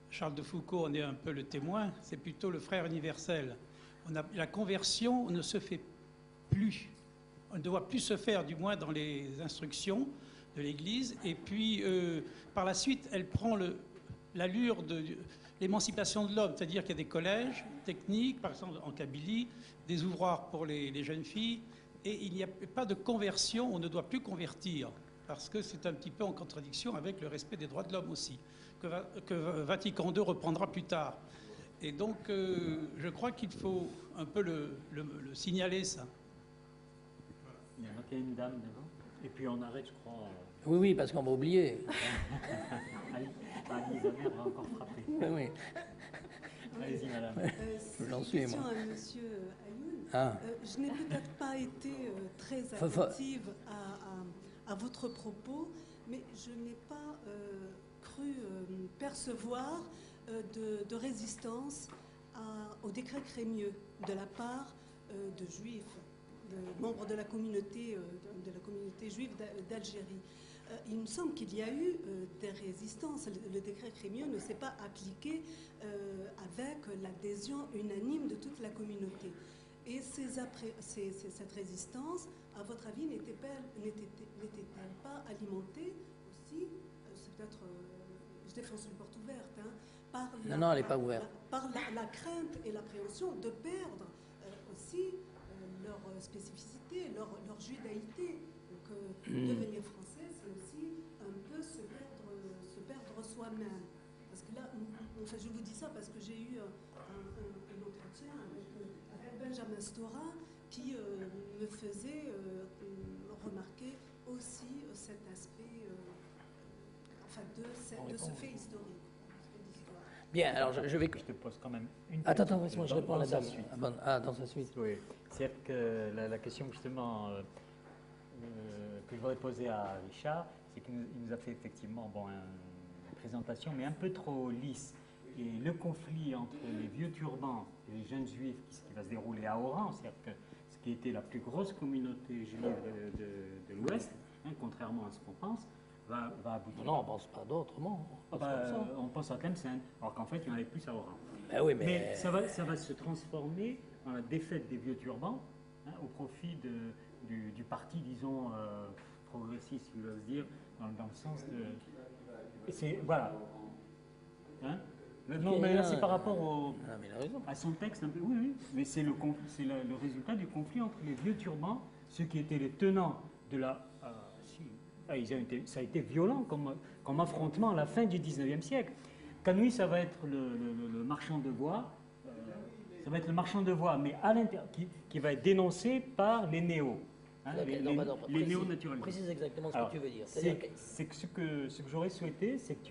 Charles de Foucault en est un peu le témoin, c'est plutôt le frère universel. La conversion ne se fait plus. On ne doit plus se faire, du moins dans les instructions de l'Église. Et puis, par la suite, elle prend l'allure de l'émancipation de l'homme, c'est-à-dire qu'il y a des collèges techniques, par exemple en Kabylie, des ouvroirs pour les jeunes filles, et il n'y a pas de conversion, on ne doit plus convertir, parce que c'est un petit peu en contradiction avec le respect des droits de l'homme aussi, que Vatican II reprendra plus tard. Et donc, je crois qu'il faut un peu le signaler, ça. Il y a une dame devant, et puis on arrête, je crois. Oui, parce qu'on va oublier. Alice Amer va encore frapper. Oui. Allez-y, madame. J'en suis, moi. Question à monsieur Ayoun. Je n'ai peut-être pas été très attentive à votre propos, mais je n'ai pas cru percevoir de résistance au décret Crémieux de la part de juifs, de membres de la communauté juive d'Algérie. Il me semble qu'il y a eu des résistances. Le décret Crémieux ne s'est pas appliqué avec l'adhésion unanime de toute la communauté. Et cette résistance, à votre avis, n'était-elle pas alimentée aussi, c'est peut-être, je défonce une porte ouverte, hein, par non, elle n'est pas ouverte. Par la crainte et l'appréhension de perdre aussi leur spécificité, leur judaïté. Donc, devenir français, c'est aussi un peu se perdre soi-même. Parce que là, enfin, je vous dis ça parce que j'ai eu un entretien avec Benjamin Stora qui me faisait remarquer aussi cet aspect de ce fait historique. Bien, alors je vais... Je te pose quand même une question. Attends, laisse-moi, je réponds à la dame. Dans sa suite. Oui, c'est-à-dire que la question justement que je voudrais poser à Richard, c'est qu'il nous a fait effectivement une présentation, mais un peu trop lisse. Et le conflit entre les vieux turbans et les jeunes juifs qui va se dérouler à Oran, c'est-à-dire que ce qui était la plus grosse communauté juive de l'Ouest, hein, contrairement à ce qu'on pense, va aboutir. Non, on ne pense pas d'autrement. On pense à Tlemcen, alors qu'en fait, il y en avait plus à Oran. Ben oui, mais ça va se transformer en la défaite des vieux turbans, hein, au profit du parti, disons, progressiste, si j'ose dire, dans le sens de... Voilà. Hein? Non, mais là, c'est par rapport à son texte un peu. Oui, mais c'est le résultat du conflit entre les vieux turbans, ceux qui étaient les tenants de la... ça a été violent comme affrontement à la fin du 19e siècle. Canoui, ça va être le marchand de bois, mais à l'intérieur, qui va être dénoncé par les néos. Hein, les néo-naturalistes. Précise exactement ce que tu veux dire. C'est que ce que j'aurais souhaité, c'est que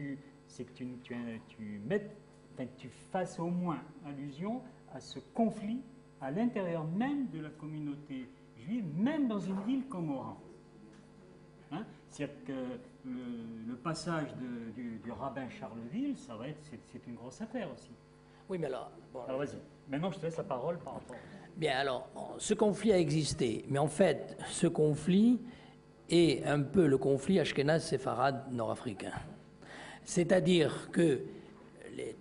tu fasses au moins allusion à ce conflit à l'intérieur même de la communauté juive, même dans une ville comme Oran. Hein? C'est-à-dire que le passage du rabbin Charleville, c'est une grosse affaire aussi. Oui, mais alors... Alors vas-y, maintenant je te laisse la parole par rapport... Bien, alors, ce conflit a existé, mais en fait, ce conflit est un peu le conflit ashkénaze-séfarade nord-africain. C'est-à-dire que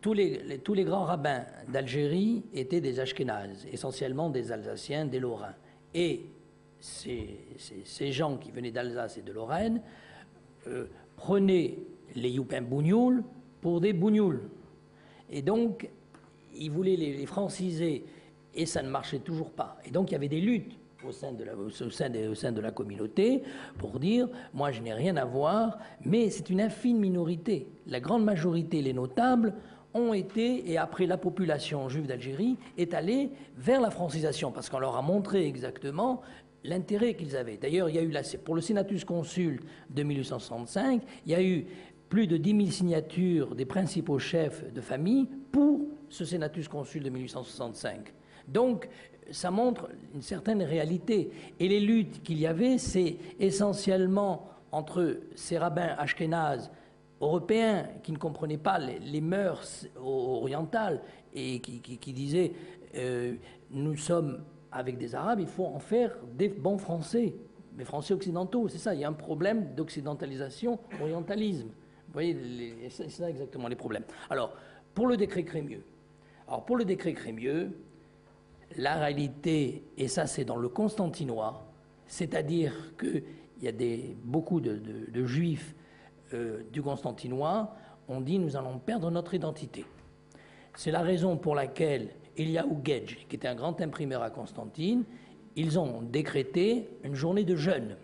tous les grands rabbins d'Algérie étaient des ashkénazes, essentiellement des Alsaciens, des Lorrains. Et ces gens qui venaient d'Alsace et de Lorraine prenaient les Youpins Bougnouls pour des Bougnouls. Et donc, ils voulaient les franciser, et ça ne marchait toujours pas. Et donc, il y avait des luttes au sein de la communauté pour dire « moi, je n'ai rien à voir », mais c'est une infime minorité. La grande majorité, les notables, ont été, et après la population juive d'Algérie, est allée vers la francisation, parce qu'on leur a montré exactement l'intérêt qu'ils avaient. D'ailleurs, il y a eu, pour le Senatus Consul de 1865, il y a eu plus de 10 000 signatures des principaux chefs de famille pour ce Senatus Consul de 1865. Donc, ça montre une certaine réalité. Et les luttes qu'il y avait, c'est essentiellement entre ces rabbins ashkénazes européens qui ne comprenaient pas les mœurs orientales et qui disaient nous sommes avec des Arabes, il faut en faire des bons Français, des Français occidentaux. C'est ça, il y a un problème d'occidentalisation, orientalisme. Vous voyez, c'est ça exactement les problèmes. Alors, pour le décret Crémieux. Alors, pour le décret Crémieux, la réalité, et ça c'est dans le constantinois, c'est-à-dire qu'il y a beaucoup de juifs du constantinois ont dit nous allons perdre notre identité. C'est la raison pour laquelle Eliaou Gedge, qui était un grand imprimeur à Constantine, ils ont décrété une journée de jeûne.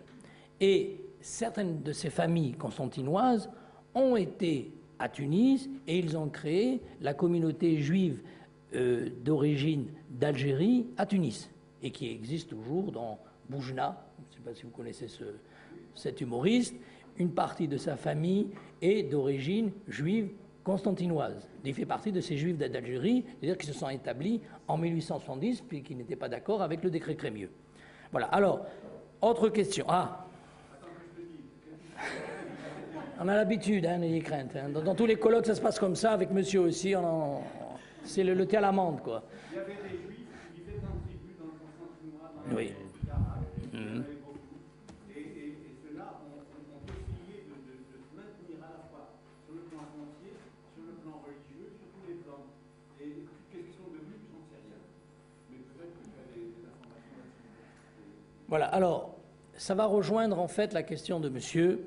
Et certaines de ces familles constantinoises ont été à Tunis et ils ont créé la communauté juive d'origine d'Algérie à Tunis et qui existe toujours dans Boujna. Je ne sais pas si vous connaissez cet humoriste. Une partie de sa famille est d'origine juive constantinoise. Il fait partie de ces juifs d'Algérie, c'est-à-dire qui se sont établis en 1870 puis qui n'étaient pas d'accord avec le décret Crémieux. Voilà. Alors, autre question. Ah. On a l'habitude, n'ayez crainte. Dans tous les colloques, ça se passe comme ça. Avec monsieur aussi, c'est le thé à l'amande, quoi. Il y avait des juifs qui faisaient un tribut dans le constantinois, dans oui. Et ceux-là ont essayé de se maintenir à la fois sur le plan foncier, sur le plan religieux, sur tous les plans. Et qu'est-ce qu'ils sont devenus, j'en sais rien. Mais peut-être que tu as des informations là-dessus. Voilà, alors, ça va rejoindre en fait la question de monsieur.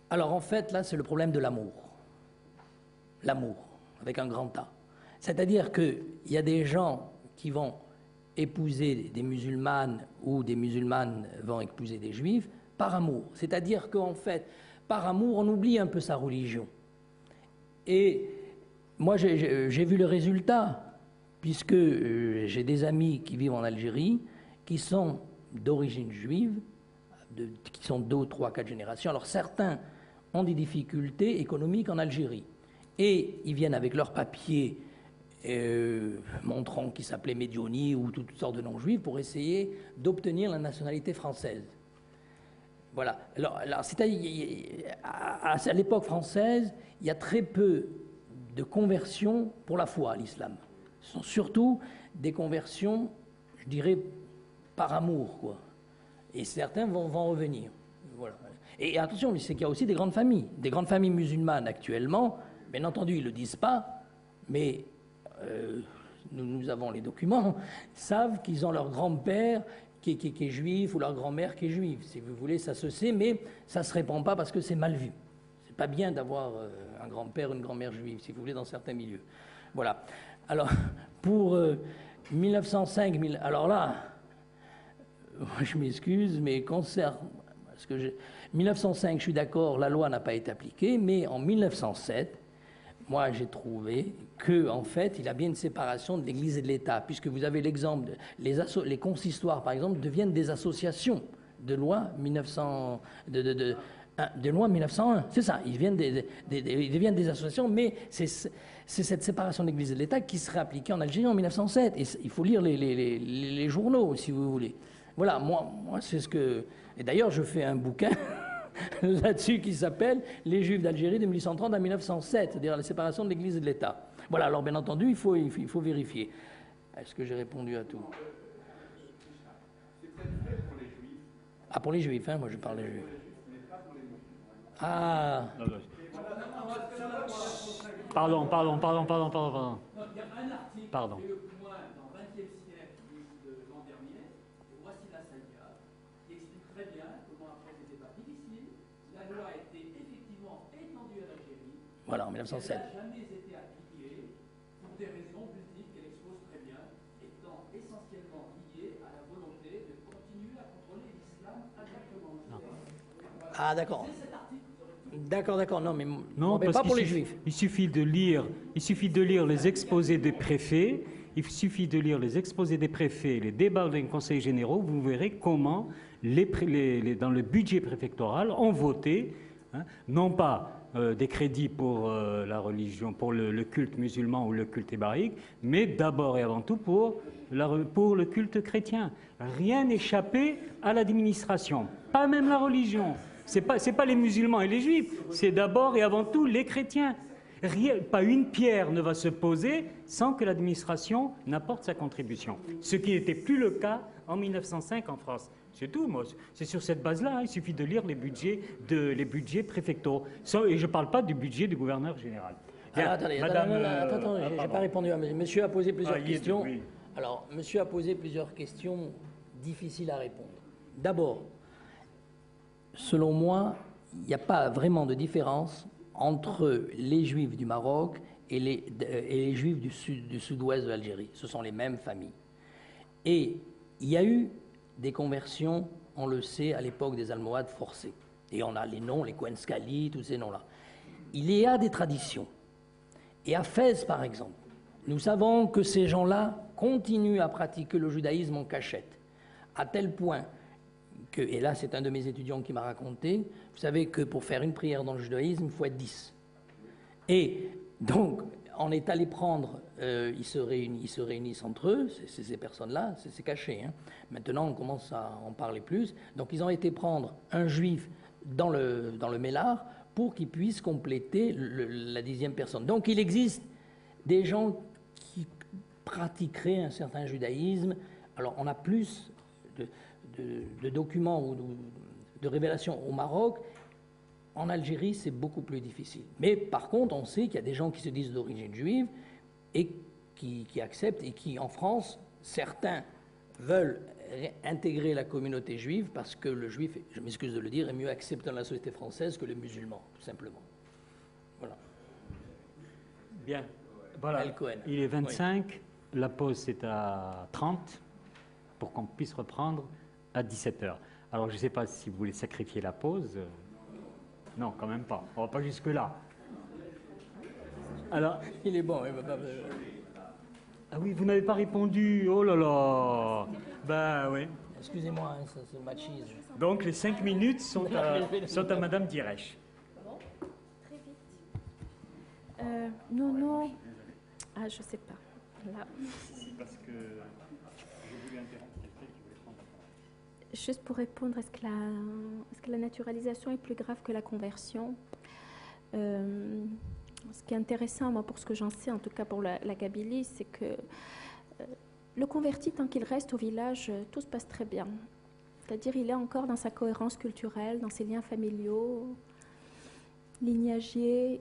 Alors en fait, là, c'est le problème de l'amour. L'amour, avec un grand A. C'est-à-dire qu'il y a des gens qui vont épouser des musulmanes ou des musulmanes vont épouser des juifs par amour. C'est-à-dire qu'en fait, par amour, on oublie un peu sa religion. Et moi, j'ai vu le résultat, puisque j'ai des amis qui vivent en Algérie, qui sont d'origine juive, qui sont 2, 3, 4 générations. Alors certains ont des difficultés économiques en Algérie. Et ils viennent avec leurs papiers montrant qu'ils s'appelaient Medioni ou toutes sortes de noms juifs pour essayer d'obtenir la nationalité française. Voilà. Alors à l'époque française, il y a très peu de conversions pour la foi à l'islam. Ce sont surtout des conversions, je dirais, par amour, quoi. Et certains vont revenir. Voilà. Et attention, c'est qu'il y a aussi des grandes familles musulmanes actuellement. Bien entendu, ils ne le disent pas, mais nous avons les documents, savent qu'ils ont leur grand-père qui est juif ou leur grand-mère qui est juive. Si vous voulez, ça se sait, mais ça ne se répand pas parce que c'est mal vu. C'est pas bien d'avoir un grand-père ou une grand-mère juive, si vous voulez, dans certains milieux. Voilà. Alors, pour 1905, alors là, je m'excuse, mais concerne... Parce que 1905, je suis d'accord, la loi n'a pas été appliquée, mais en 1907, moi j'ai trouvé qu'en fait, il y a bien une séparation de l'Église et de l'État, puisque vous avez l'exemple, les consistoires, par exemple, deviennent des associations de loi 1901. C'est ça, ils deviennent des associations, mais c'est cette séparation de l'Église et de l'État qui serait appliquée en Algérie en 1907. Et il faut lire les journaux, si vous voulez. Voilà, moi c'est ce que... Et d'ailleurs, je fais un bouquin là-dessus qui s'appelle « Les Juifs d'Algérie de 1830 à 1907 », c'est-à-dire la séparation de l'Église et de l'État. Voilà, alors bien entendu, il faut vérifier. Est-ce que j'ai répondu à tout? Ah, pour les Juifs, hein, moi je parle des Juifs. Ah. Pardon. Voilà, en 1907. Elle n'a jamais été appliquée pour des raisons multiples qu'elle expose très bien, étant essentiellement liées à la volonté de continuer à contrôler l'islam indirectement. Ah, d'accord. D'accord. Non, mais non, pas pour les juifs. Il suffit de lire les exposés des préfets. Il suffit de lire les exposés des préfets, les débats des conseils généraux. Vous verrez comment dans le budget préfectoral on voté, non pas des crédits pour la religion, pour le culte musulman ou le culte hébraïque, mais d'abord et avant tout pour le culte chrétien. Rien n'échappait à l'administration, pas même la religion. C'est pas les musulmans et les juifs, c'est d'abord et avant tout les chrétiens. Pas une pierre ne va se poser sans que l'administration n'apporte sa contribution. Ce qui n'était plus le cas en 1905 en France. C'est tout, moi. C'est sur cette base-là. Il suffit de lire les budgets préfectoraux. Et je ne parle pas du budget du gouverneur général. Bien, attendez, j'ai pas répondu à monsieur a posé plusieurs questions. Oui. Alors, monsieur a posé plusieurs questions difficiles à répondre. D'abord, selon moi, il n'y a pas vraiment de différence entre les Juifs du Maroc et les Juifs du sud-ouest de l'Algérie. Ce sont les mêmes familles. Et il y a eu des conversions, on le sait, à l'époque des Almohades forcées. Et on a les noms, les Kouenskali, tous ces noms-là. Il y a des traditions. Et à Fès, par exemple, nous savons que ces gens-là continuent à pratiquer le judaïsme en cachette, à tel point que, et là c'est un de mes étudiants qui m'a raconté, vous savez que pour faire une prière dans le judaïsme, il faut être 10. Et donc, on est allé prendre, ils se réunissent entre eux, ces personnes-là, c'est caché. Hein. Maintenant, on commence à en parler plus. Donc, ils ont été prendre un juif dans le Mélar pour qu'il puisse compléter la 10e personne. Donc, il existe des gens qui pratiqueraient un certain judaïsme. Alors, on a plus de documents ou de révélations au Maroc. En Algérie, c'est beaucoup plus difficile. Mais par contre, on sait qu'il y a des gens qui se disent d'origine juive et qui acceptent, et qui, en France, certains veulent intégrer la communauté juive parce que le juif, je m'excuse de le dire, est mieux accepté dans la société française que les musulmans, tout simplement. Voilà. Bien. Voilà. Il est 25, oui. La pause c'est à 30 pour qu'on puisse reprendre à 17h. Alors je ne sais pas si vous voulez sacrifier la pause. Non, quand même pas. On ne va pas jusque-là. Alors, il est bon. Ah oui, vous n'avez pas répondu. Oh là là. Ben oui. Excusez-moi, hein, c'est machisme. Donc les 5 minutes sont à Madame Diresh. Très vite. Non. Ah, je sais pas. Là. C'est parce que j'ai voulu interrompre quelqu'un qui voulait prendre la parole. Juste pour répondre, est-ce que la naturalisation est plus grave que la conversion? Ce qui est intéressant, moi, pour ce que j'en sais, en tout cas pour la Kabylie, c'est que le converti, tant qu'il reste au village, tout se passe très bien. C'est-à-dire, il est encore dans sa cohérence culturelle, dans ses liens familiaux, lignagés.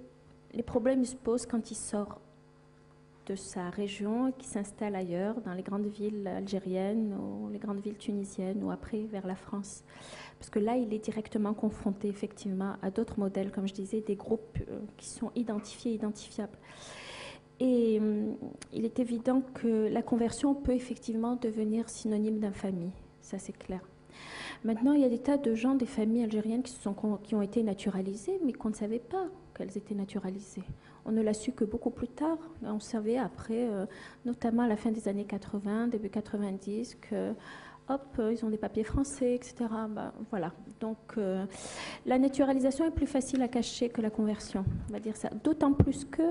Les problèmes ils se posent quand il sort de sa région et qui s'installe ailleurs, dans les grandes villes algériennes ou les grandes villes tunisiennes ou après vers la France. Parce que là, il est directement confronté effectivement à d'autres modèles, comme je disais, des groupes qui sont identifiés, identifiables. Et il est évident que la conversion peut effectivement devenir synonyme d'infamie, ça c'est clair. Maintenant, il y a des tas de gens, des familles algériennes qui ont été naturalisées, mais qu'on ne savait pas qu'elles étaient naturalisées. On ne l'a su que beaucoup plus tard. On savait après, notamment à la fin des années 80, début 90, que hop, ils ont des papiers français, etc. Ben, voilà. Donc, la naturalisation est plus facile à cacher que la conversion, on va dire ça. D'autant plus que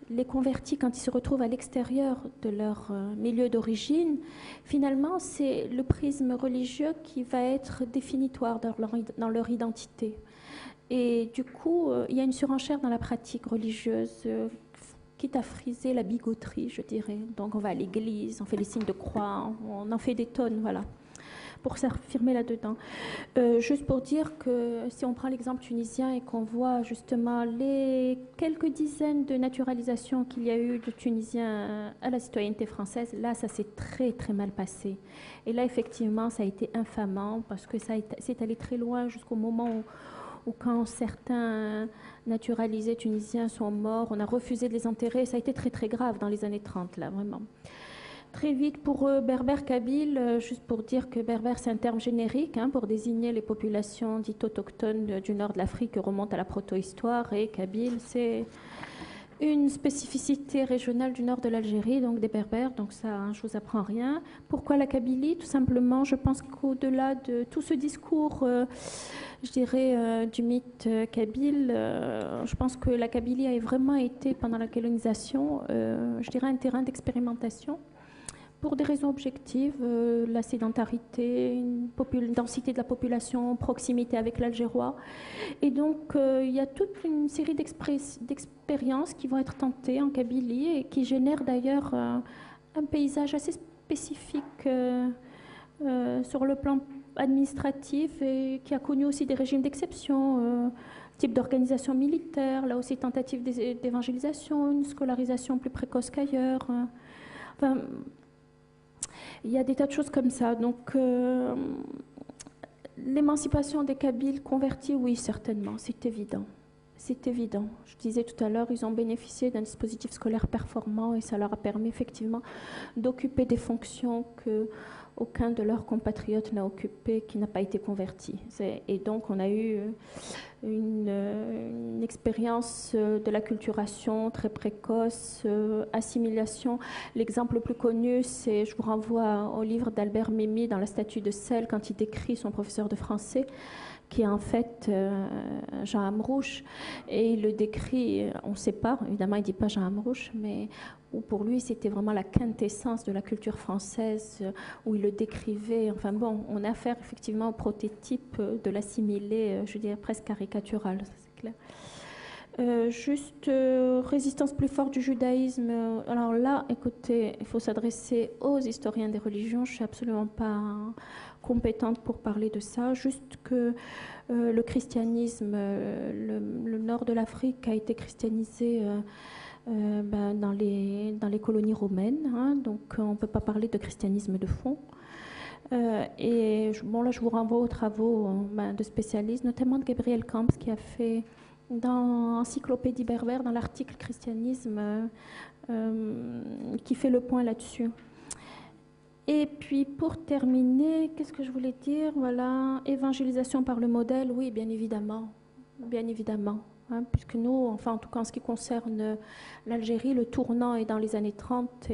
les convertis, quand ils se retrouvent à l'extérieur de leur milieu d'origine, finalement, c'est le prisme religieux qui va être définitoire dans leur identité. Et du coup, il y a une surenchère dans la pratique religieuse, quitte à friser la bigoterie, je dirais. Donc on va à l'église, on fait les signes de croix, on en fait des tonnes, voilà, pour s'affirmer là-dedans. Juste pour dire que si on prend l'exemple tunisien et qu'on voit justement les quelques dizaines de naturalisations qu'il y a eu de Tunisiens à la citoyenneté française, là, ça s'est très très mal passé. Et là, effectivement, ça a été infamant parce que c'est allé très loin jusqu'au moment ou quand certains naturalisés tunisiens sont morts, on a refusé de les enterrer. Ça a été très très grave dans les années 30, là, vraiment. Très vite, pour berbère kabyle, juste pour dire que berbère, c'est un terme générique pour désigner les populations dites autochtones du nord de l'Afrique qui remontent à la proto-histoire, et kabyle, c'est une spécificité régionale du nord de l'Algérie, donc des berbères, donc ça, je ne vous apprends rien. Pourquoi la Kabylie? Tout simplement, je pense qu'au-delà de tout ce discours, je dirais, du mythe kabyle, je pense que la Kabylie a vraiment été, pendant la colonisation, je dirais, un terrain d'expérimentation. Pour des raisons objectives, la sédentarité, une densité de la population, proximité avec l'Algérois. Et donc, il y a toute une série d'expériences qui vont être tentées en Kabylie et qui génèrent d'ailleurs un paysage assez spécifique sur le plan administratif et qui a connu aussi des régimes d'exception, type d'organisation militaire, là aussi tentative d'évangélisation, une scolarisation plus précoce qu'ailleurs. Enfin, il y a des tas de choses comme ça. Donc, l'émancipation des Kabyles convertis, oui, certainement, c'est évident. C'est évident. Je disais tout à l'heure, ils ont bénéficié d'un dispositif scolaire performant et ça leur a permis effectivement d'occuper des fonctions qu'aucun de leurs compatriotes n'a occupées, qui n'a pas été converti. Et donc, on a eu une expérience de l'acculturation très précoce, assimilation. L'exemple le plus connu, c'est, je vous renvoie au livre d'Albert Memmi dans La statue de sel, quand il décrit son professeur de français, qui est en fait Jean Amrouche, et il le décrit, on ne sait pas, évidemment il ne dit pas Jean Amrouche, mais où pour lui c'était vraiment la quintessence de la culture française, où il le décrivait. Enfin bon, on a affaire effectivement au prototype de l'assimilé, je dirais presque caricatural, ça c'est clair. Juste résistance plus forte du judaïsme. Alors là, écoutez, il faut s'adresser aux historiens des religions. Je ne suis absolument pas compétente pour parler de ça. Juste que le christianisme, le nord de l'Afrique a été christianisé dans les colonies romaines. Donc on ne peut pas parler de christianisme de fond. Et bon, là, je vous renvoie aux travaux de spécialistes, notamment de Gabriel Camps, qui a fait dans Encyclopédie berbère, dans l'article christianisme, qui fait le point là-dessus. Et puis pour terminer, qu'est-ce que je voulais dire? Voilà, évangélisation par le modèle, oui, bien évidemment, puisque nous, enfin en tout cas en ce qui concerne l'Algérie, le tournant est dans les années 30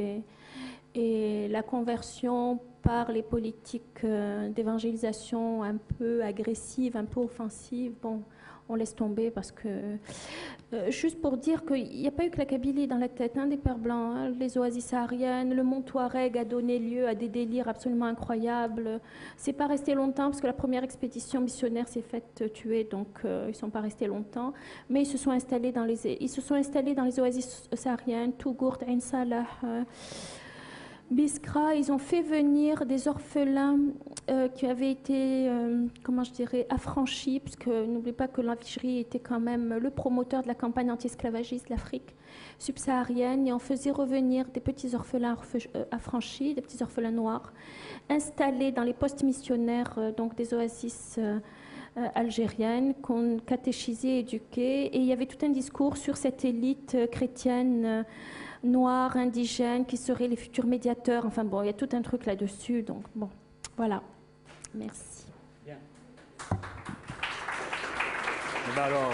et la conversion par les politiques d'évangélisation un peu agressives, un peu offensives, bon, on laisse tomber parce que... juste pour dire qu'il n'y a pas eu que la Kabylie dans la tête des Pères Blancs, les oasis sahariennes, le mont Touareg a donné lieu à des délires absolument incroyables. C'est pas resté longtemps parce que la première expédition missionnaire s'est faite tuer, donc ils ne sont pas restés longtemps. Mais ils se sont installés dans les oasis sahariennes, Tougourt, Ain Salah, Biskra. Ils ont fait venir des orphelins qui avaient été, comment je dirais, affranchis, puisque n'oubliez pas que l'Algérie était quand même le promoteur de la campagne anti-esclavagiste de l'Afrique subsaharienne, et on faisait revenir des petits orphelins affranchis, des petits orphelins noirs, installés dans les postes missionnaires, donc des oasis algériennes, qu'on catéchisait, éduquait, et il y avait tout un discours sur cette élite chrétienne noirs, indigènes, qui seraient les futurs médiateurs. Enfin bon, il y a tout un truc là-dessus. Donc bon, voilà. Merci. Bien. Et ben alors,